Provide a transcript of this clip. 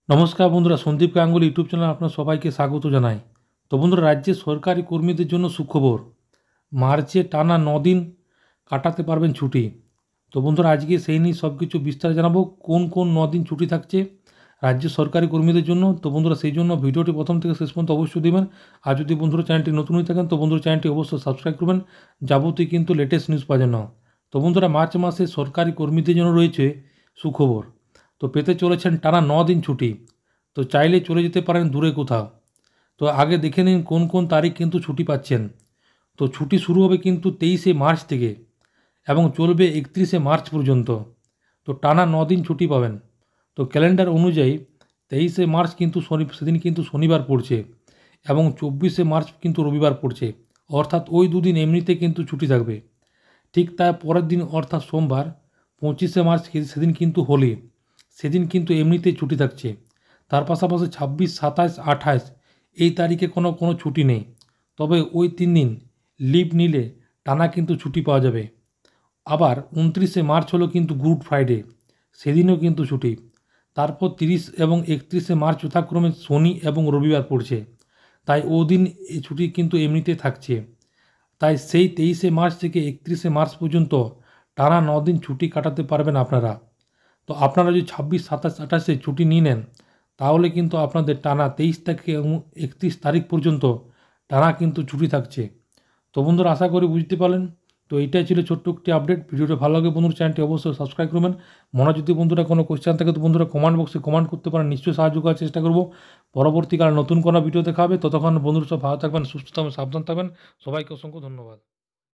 নমস্কার বন্ধুরা, Sandeep Ganguly YouTube channel আপনার সবাইকে স্বাগত জানাই। তো বন্ধুরা, রাজ্যে সরকারি কর্মীদের জন্য সুখবর। মার্চে টানা 9 দিন কাটাতে পারবেন ছুটি। তো বন্ধুরা, আজকে সেই নিয়ে সব কিছু বিস্তারে জানাবো, কোন কোন 9 দিন ছুটি থাকছে রাজ্যের সরকারি কর্মীদের জন্য। তো বন্ধুরা, সেই জন্য ভিডিওটি প্রথম থেকে শেষ পর্যন্ত অবশ্যই দেবেন। আর যদি বন্ধুরা চ্যানেলটি নতুন হয়ে থাকেন তো বন্ধুরা চ্যানেলটি অবশ্যই সাবস্ক্রাইব করবেন, যাবতীয় কিন্তু লেটেস্ট নিউজ পাওয়ার জন্য। তো বন্ধুরা, মার্চ মাসে সরকারি কর্মীদের জন্য রয়েছে সুখবর। তো পেতে চলেছেন টানা 9 দিন ছুটি। তো চাইলে চলে যেতে পারেন দূরে কোথাও। তো আগে দেখে নিন কোন কোন তারিখ কিন্তু ছুটি পাচ্ছেন। তো ছুটি শুরু হবে কিন্তু 23শে মার্চ থেকে এবং চলবে 31শে মার্চ পর্যন্ত। তো টানা 9 দিন ছুটি পাবেন। তো ক্যালেন্ডার অনুযায়ী 23শে মার্চ কিন্তু সেদিন কিন্তু শনিবার পড়ছে এবং 24শে মার্চ কিন্তু রবিবার পড়ছে, অর্থাৎ ওই দুদিন এমনিতে কিন্তু ছুটি থাকবে। ঠিক তার পরের দিন অর্থাৎ সোমবার 25শে মার্চ সেদিন কিন্তু হোলি, সেদিন কিন্তু এমনিতেই ছুটি থাকছে। তার পাশাপাশি 26, 27, 28 এই তারিখে কোনো ছুটি নেই, তবে ওই 3 দিন লিভ নিলে টানা কিন্তু ছুটি পাওয়া যাবে। আবার 29শে মার্চ হলো কিন্তু গুড ফ্রাইডে, সেদিনও কিন্তু ছুটি। তারপর 30 এবং 31শে মার্চ যথাক্রমে শনি এবং রবিবার পড়ছে, তাই ওদিন এই ছুটি কিন্তু এমনিতে থাকছে। তাই সেই 23শে মার্চ থেকে 31শে মার্চ পর্যন্ত টানা 9 দিন ছুটি কাটাতে পারবেন আপনারা। তো আপনারা যদি 26, 27, 28-এ ছুটি নিয়ে নেন তাহলে কিন্তু আপনাদের টানা 23 থেকে 31 তারিখ পর্যন্ত টানা কিন্তু ছুটি থাকছে। তো বন্ধুরা, আশা করি বুঝতে পারলেন। তো এইটাই ছিল ছোট্ট একটি আপডেট। ভিডিওটা ভালো লাগে বন্ধুরা চ্যানেলটি অবশ্যই সাবস্ক্রাইব করবেন। মনে যদি বন্ধুরা কোনো কোয়েশ্চেন থাকে তো বন্ধুরা কমেন্ট বক্সে কমেন্ট করতে পারেন, নিশ্চয়ই সাহায্য করার চেষ্টা করব। পরবর্তীকালে নতুন কোনো ভিডিও দেখা হবে। ততক্ষণ বন্ধুরা সব ভালো থাকবেন, সুস্থ থাকবেন, সাবধান থাকবেন। সবাইকে অসংখ্য ধন্যবাদ।